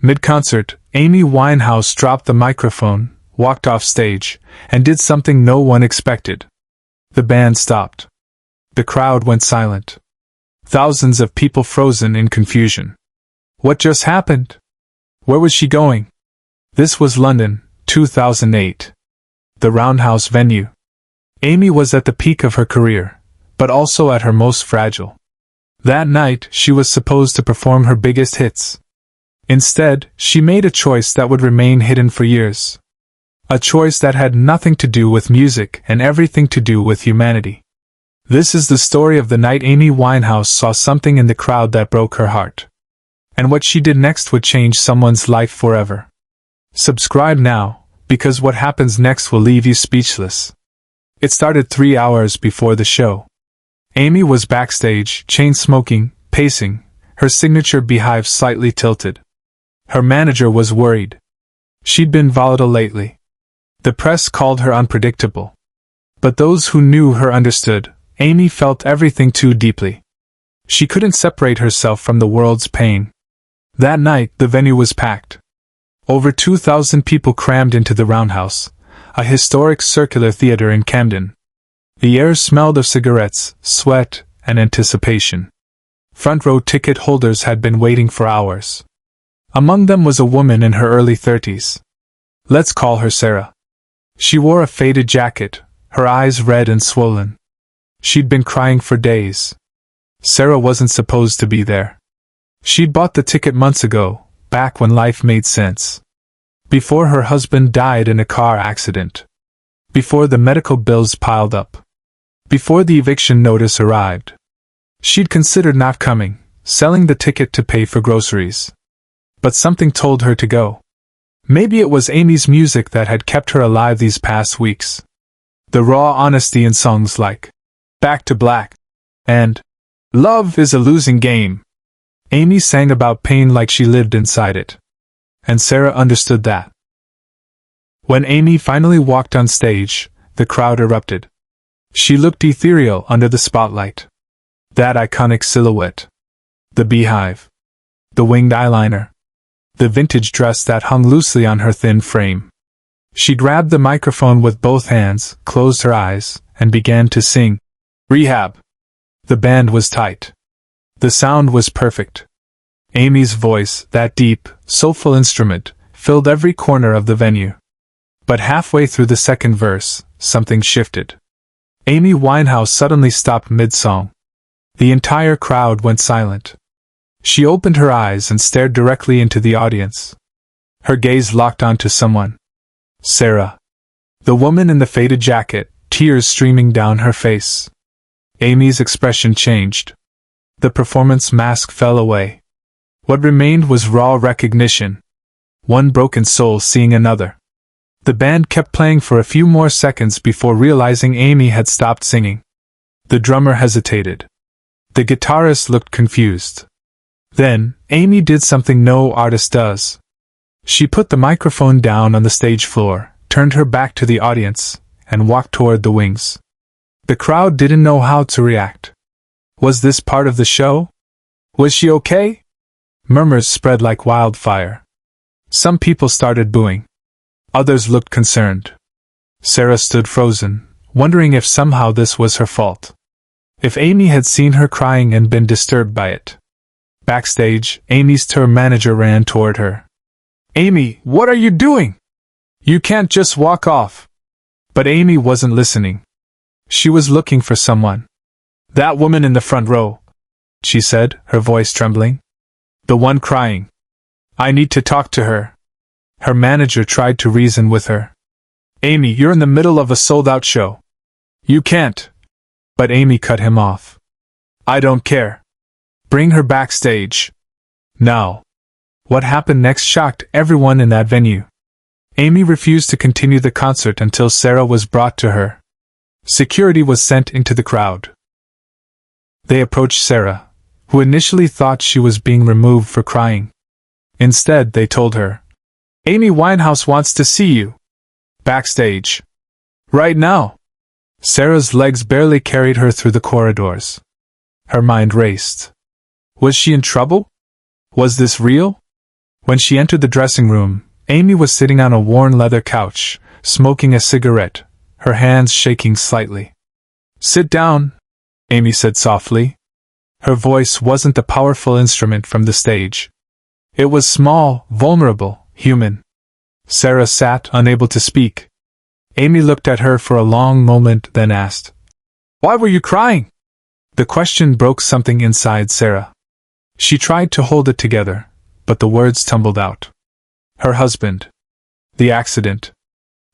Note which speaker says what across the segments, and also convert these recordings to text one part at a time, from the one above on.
Speaker 1: Mid-concert, Amy Winehouse dropped the microphone, walked off stage, and did something no one expected. The band stopped. The crowd went silent. Thousands of people frozen in confusion. What just happened? Where was she going? This was London, 2008. The Roundhouse venue. Amy was at the peak of her career, but also at her most fragile. That night, she was supposed to perform her biggest hits. Instead, she made a choice that would remain hidden for years. A choice that had nothing to do with music and everything to do with humanity. This is the story of the night Amy Winehouse saw something in the crowd that broke her heart. And what she did next would change someone's life forever. Subscribe now, because what happens next will leave you speechless. It started 3 hours before the show. Amy was backstage, chain-smoking, pacing, her signature beehive slightly tilted. Her manager was worried. She'd been volatile lately. The press called her unpredictable. But those who knew her understood. Amy felt everything too deeply. She couldn't separate herself from the world's pain. That night, the venue was packed. Over 2,000 people crammed into the Roundhouse, a historic circular theater in Camden. The air smelled of cigarettes, sweat, and anticipation. Front-row ticket holders had been waiting for hours. Among them was a woman in her early 30s. Let's call her Sarah. She wore a faded jacket, her eyes red and swollen. She'd been crying for days. Sarah wasn't supposed to be there. She'd bought the ticket months ago, back when life made sense. Before her husband died in a car accident. Before the medical bills piled up. Before the eviction notice arrived. She'd considered not coming, selling the ticket to pay for groceries. But something told her to go. Maybe it was Amy's music that had kept her alive these past weeks. The raw honesty in songs like Back to Black and Love is a Losing Game. Amy sang about pain like she lived inside it. And Sarah understood that. When Amy finally walked on stage, the crowd erupted. She looked ethereal under the spotlight. That iconic silhouette. The beehive. The winged eyeliner. The vintage dress that hung loosely on her thin frame. She grabbed the microphone with both hands, closed her eyes, and began to sing. Rehab. The band was tight. The sound was perfect. Amy's voice, that deep, soulful instrument, filled every corner of the venue. But halfway through the second verse, something shifted. Amy Winehouse suddenly stopped mid-song. The entire crowd went silent. She opened her eyes and stared directly into the audience. Her gaze locked onto someone. Sarah. The woman in the faded jacket, tears streaming down her face. Amy's expression changed. The performance mask fell away. What remained was raw recognition. One broken soul seeing another. The band kept playing for a few more seconds before realizing Amy had stopped singing. The drummer hesitated. The guitarist looked confused. Then, Amy did something no artist does. She put the microphone down on the stage floor, turned her back to the audience, and walked toward the wings. The crowd didn't know how to react. Was this part of the show? Was she okay? Murmurs spread like wildfire. Some people started booing. Others looked concerned. Sarah stood frozen, wondering if somehow this was her fault. If Amy had seen her crying and been disturbed by it. Backstage, Amy's tour manager ran toward her. Amy, what are you doing? You can't just walk off. But Amy wasn't listening. She was looking for someone. That woman in the front row, she said, her voice trembling. The one crying. I need to talk to her. Her manager tried to reason with her. Amy, you're in the middle of a sold-out show. You can't. But Amy cut him off. I don't care. Bring her backstage. Now. What happened next shocked everyone in that venue. Amy refused to continue the concert until Sarah was brought to her. Security was sent into the crowd. They approached Sarah, who initially thought she was being removed for crying. Instead, they told her, Amy Winehouse wants to see you. Backstage. Right now. Sarah's legs barely carried her through the corridors. Her mind raced. Was she in trouble? Was this real? When she entered the dressing room, Amy was sitting on a worn leather couch, smoking a cigarette, her hands shaking slightly. "Sit down," Amy said softly. Her voice wasn't the powerful instrument from the stage. It was small, vulnerable, human. Sarah sat, unable to speak. Amy looked at her for a long moment, then asked, "Why were you crying?" The question broke something inside Sarah. She tried to hold it together, but the words tumbled out. Her husband. The accident.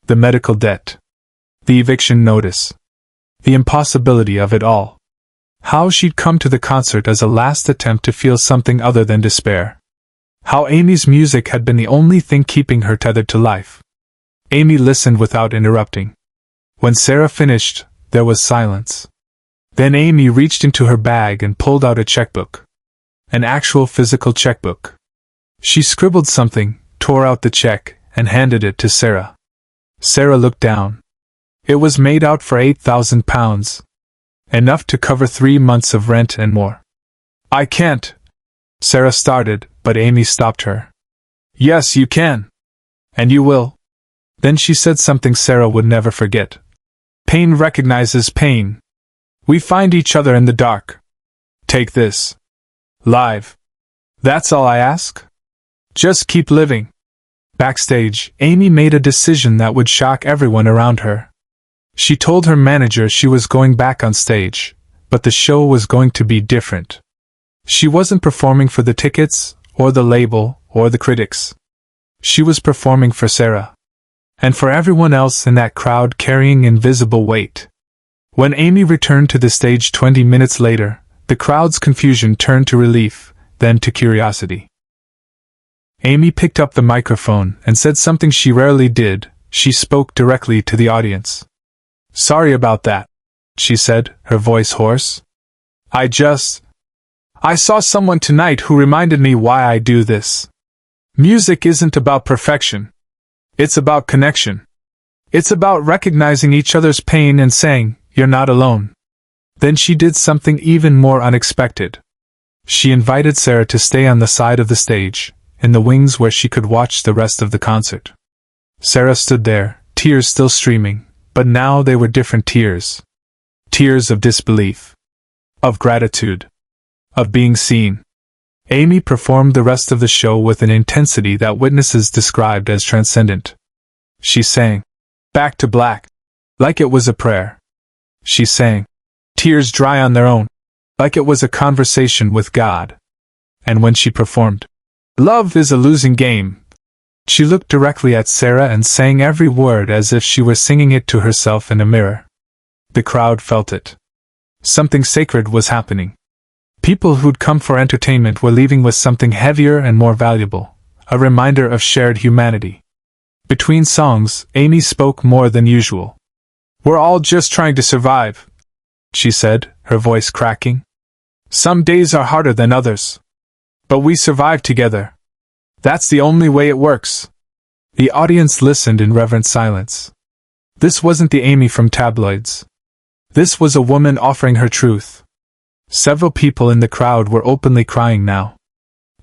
Speaker 1: The medical debt. The eviction notice. The impossibility of it all. How she'd come to the concert as a last attempt to feel something other than despair. How Amy's music had been the only thing keeping her tethered to life. Amy listened without interrupting. When Sarah finished, there was silence. Then Amy reached into her bag and pulled out a checkbook. An actual physical checkbook. She scribbled something, tore out the check, and handed it to Sarah. Sarah looked down. It was made out for £8,000. Enough to cover 3 months of rent and more. "I can't," Sarah started, but Amy stopped her. "Yes, you can. And you will." Then she said something Sarah would never forget. "Pain recognizes pain. We find each other in the dark. Take this. Live. That's all I ask. Just keep living." Backstage, Amy made a decision that would shock everyone around her. She told her manager she was going back on stage, but the show was going to be different. She wasn't performing for the tickets, or the label, or the critics. She was performing for Sarah. And for everyone else in that crowd carrying invisible weight. When Amy returned to the stage 20 minutes later, the crowd's confusion turned to relief, then to curiosity. Amy picked up the microphone and said something she rarely did. She spoke directly to the audience. "Sorry about that," she said, her voice hoarse. I saw someone tonight who reminded me why I do this. Music isn't about perfection. It's about connection. It's about recognizing each other's pain and saying, you're not alone." Then she did something even more unexpected. She invited Sarah to stay on the side of the stage, in the wings where she could watch the rest of the concert. Sarah stood there, tears still streaming, but now they were different tears. Tears of disbelief. Of gratitude. Of being seen. Amy performed the rest of the show with an intensity that witnesses described as transcendent. She sang, "Back to Black," like it was a prayer. She sang, "Tears Dry on Their Own," like it was a conversation with God. And when she performed, "Love is a Losing Game," she looked directly at Sarah and sang every word as if she were singing it to herself in a mirror. The crowd felt it. Something sacred was happening. People who'd come for entertainment were leaving with something heavier and more valuable, a reminder of shared humanity. Between songs, Amy spoke more than usual. "We're all just trying to survive," she said, her voice cracking. "Some days are harder than others. But we survive together. That's the only way it works." The audience listened in reverent silence. This wasn't the Amy from tabloids. This was a woman offering her truth. Several people in the crowd were openly crying now.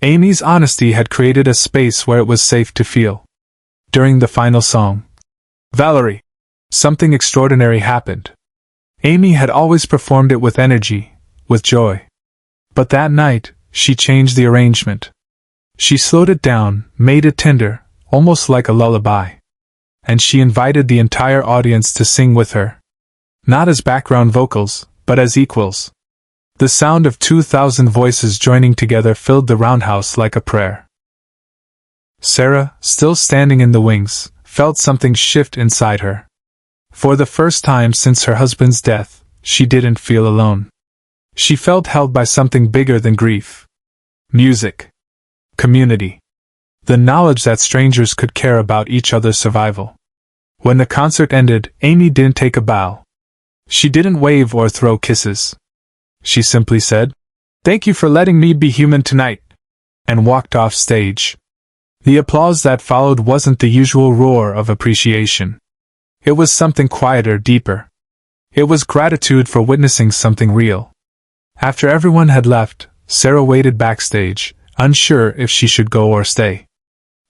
Speaker 1: Amy's honesty had created a space where it was safe to feel. During the final song, "Valerie," something extraordinary happened. Amy had always performed it with energy, with joy. But that night, she changed the arrangement. She slowed it down, made it tender, almost like a lullaby. And she invited the entire audience to sing with her. Not as background vocals, but as equals. The sound of 2,000 voices joining together filled the roundhouse like a prayer. Sarah, still standing in the wings, felt something shift inside her. For the first time since her husband's death, she didn't feel alone. She felt held by something bigger than grief. Music. Community. The knowledge that strangers could care about each other's survival. When the concert ended, Amy didn't take a bow. She didn't wave or throw kisses. She simply said, "Thank you for letting me be human tonight," and walked off stage. The applause that followed wasn't the usual roar of appreciation. It was something quieter, deeper. It was gratitude for witnessing something real. After everyone had left, Sarah waited backstage, unsure if she should go or stay.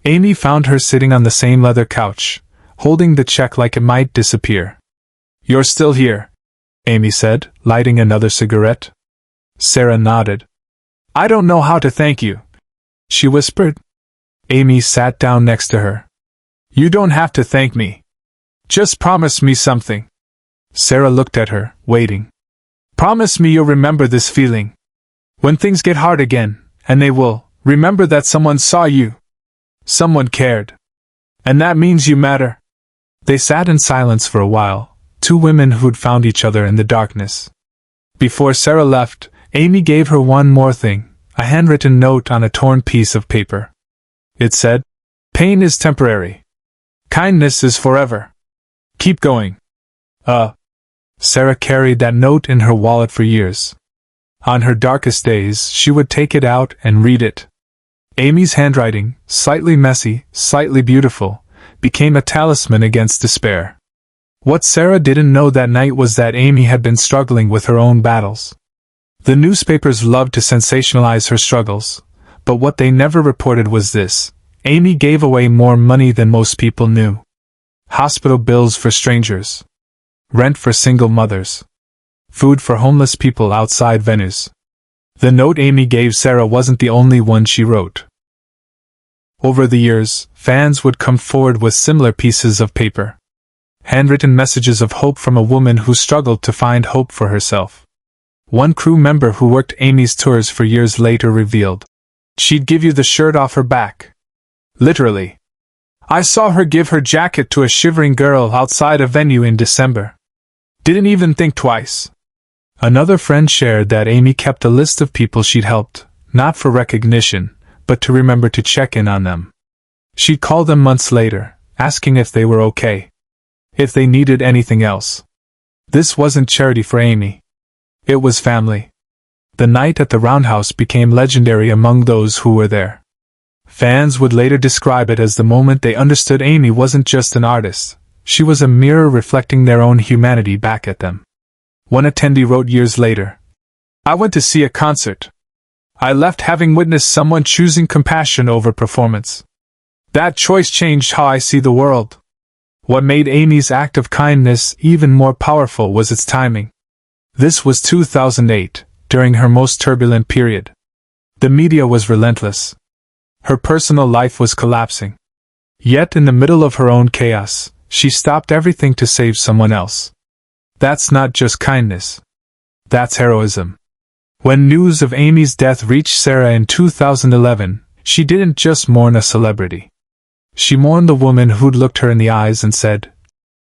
Speaker 1: Amy found her sitting on the same leather couch, holding the check like it might disappear. "You're still here," Amy said, lighting another cigarette. Sarah nodded. "I don't know how to thank you," she whispered. Amy sat down next to her. "You don't have to thank me. Just promise me something." Sarah looked at her, waiting. "Promise me you'll remember this feeling. When things get hard again, and they will, remember that someone saw you. Someone cared. And that means you matter." They sat in silence for a while, two women who'd found each other in the darkness. Before Sarah left, Amy gave her one more thing, a handwritten note on a torn piece of paper. It said, "Pain is temporary. Kindness is forever. Keep going." Sarah carried that note in her wallet for years. On her darkest days, she would take it out and read it. Amy's handwriting, slightly messy, slightly beautiful, became a talisman against despair. What Sarah didn't know that night was that Amy had been struggling with her own battles. The newspapers loved to sensationalize her struggles, but what they never reported was this: Amy gave away more money than most people knew. Hospital bills for strangers. Rent for single mothers. Food for homeless people outside venues. The note Amy gave Sarah wasn't the only one she wrote. Over the years, fans would come forward with similar pieces of paper. Handwritten messages of hope from a woman who struggled to find hope for herself. One crew member who worked Amy's tours for years later revealed, "She'd give you the shirt off her back. Literally. I saw her give her jacket to a shivering girl outside a venue in December. Didn't even think twice." Another friend shared that Amy kept a list of people she'd helped, not for recognition, but to remember to check in on them. She'd call them months later, asking if they were okay. If they needed anything else. This wasn't charity for Amy. It was family. The night at the Roundhouse became legendary among those who were there. Fans would later describe it as the moment they understood Amy wasn't just an artist, she was a mirror reflecting their own humanity back at them. One attendee wrote years later, "I went to see a concert. I left having witnessed someone choosing compassion over performance. That choice changed how I see the world." What made Amy's act of kindness even more powerful was its timing. This was 2008, during her most turbulent period. The media was relentless. Her personal life was collapsing. Yet in the middle of her own chaos, she stopped everything to save someone else. That's not just kindness. That's heroism. When news of Amy's death reached Sarah in 2011, she didn't just mourn a celebrity. She mourned the woman who'd looked her in the eyes and said,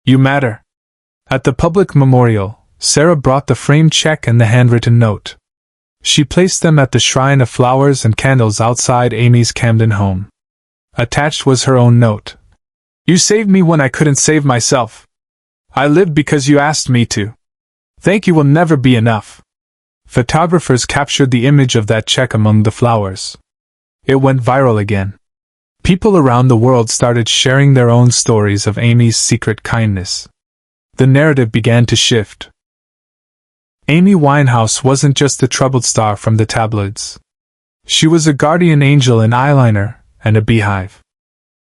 Speaker 1: "You matter." At the public memorial, Sarah brought the framed check and the handwritten note. She placed them at the shrine of flowers and candles outside Amy's Camden home. Attached was her own note. "You saved me when I couldn't save myself. I lived because you asked me to. Thank you will never be enough." Photographers captured the image of that check among the flowers. It went viral again. People around the world started sharing their own stories of Amy's secret kindness. The narrative began to shift. Amy Winehouse wasn't just a troubled star from the tabloids. She was a guardian angel in eyeliner and a beehive.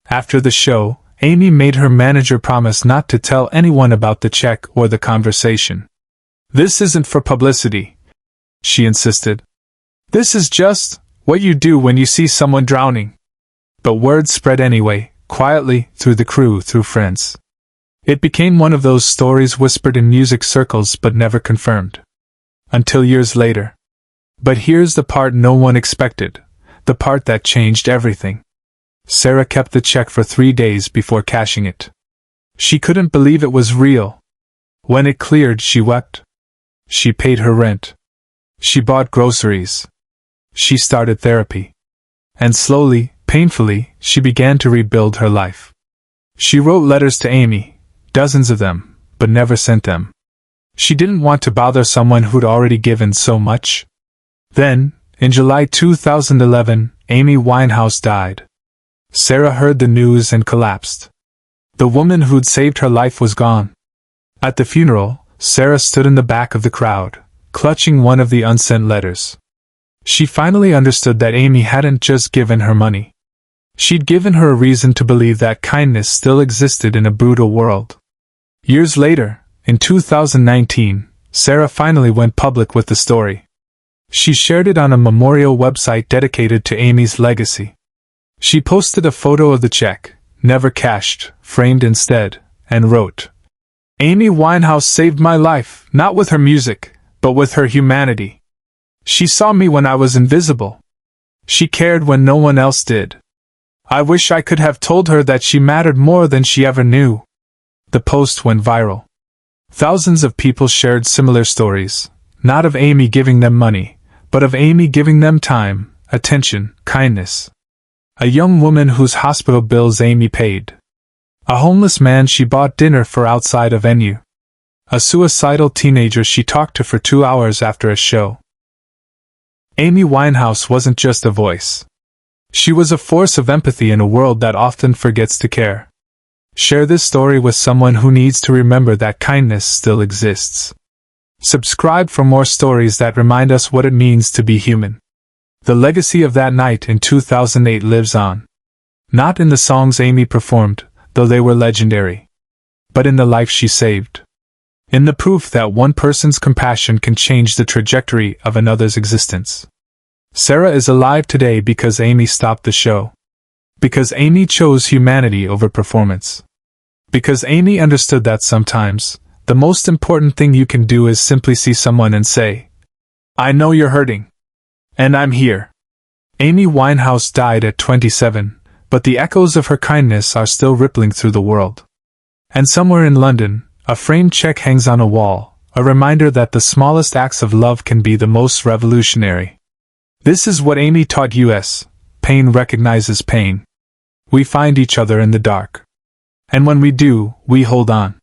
Speaker 1: After the show, Amy made her manager promise not to tell anyone about the check or the conversation. "This isn't for publicity," she insisted. "This is just what you do when you see someone drowning." But word spread anyway, quietly, through the crew, through friends. It became one of those stories whispered in music circles but never confirmed. Until years later. But here's the part no one expected, the part that changed everything. Sarah kept the check for 3 days before cashing it. She couldn't believe it was real. When it cleared, she wept. She paid her rent. She bought groceries. She started therapy. And slowly, painfully, she began to rebuild her life. She wrote letters to Amy, dozens of them, but never sent them. She didn't want to bother someone who'd already given so much. Then, in July 2011, Amy Winehouse died. Sarah heard the news and collapsed. The woman who'd saved her life was gone. At the funeral, Sarah stood in the back of the crowd, clutching one of the unsent letters. She finally understood that Amy hadn't just given her money. She'd given her a reason to believe that kindness still existed in a brutal world. Years later, in 2019, Sarah finally went public with the story. She shared it on a memorial website dedicated to Amy's legacy. She posted a photo of the check, never cashed, framed instead, and wrote, "Amy Winehouse saved my life, not with her music, but with her humanity. She saw me when I was invisible. She cared when no one else did. I wish I could have told her that she mattered more than she ever knew." The post went viral. Thousands of people shared similar stories, not of Amy giving them money, but of Amy giving them time, attention, kindness. A young woman whose hospital bills Amy paid. A homeless man she bought dinner for outside a venue. A suicidal teenager she talked to for 2 hours after a show. Amy Winehouse wasn't just a voice. She was a force of empathy in a world that often forgets to care. Share this story with someone who needs to remember that kindness still exists. Subscribe for more stories that remind us what it means to be human. The legacy of that night in 2008 lives on. Not in the songs Amy performed, though they were legendary, but in the life she saved. In the proof that one person's compassion can change the trajectory of another's existence. Sarah is alive today because Amy stopped the show. Because Amy chose humanity over performance. Because Amy understood that sometimes, the most important thing you can do is simply see someone and say, "I know you're hurting. And I'm here." Amy Winehouse died at 27, but the echoes of her kindness are still rippling through the world. And somewhere in London, a framed check hangs on a wall, a reminder that the smallest acts of love can be the most revolutionary. This is what Amy taught us: pain recognizes pain. We find each other in the dark. And when we do, we hold on.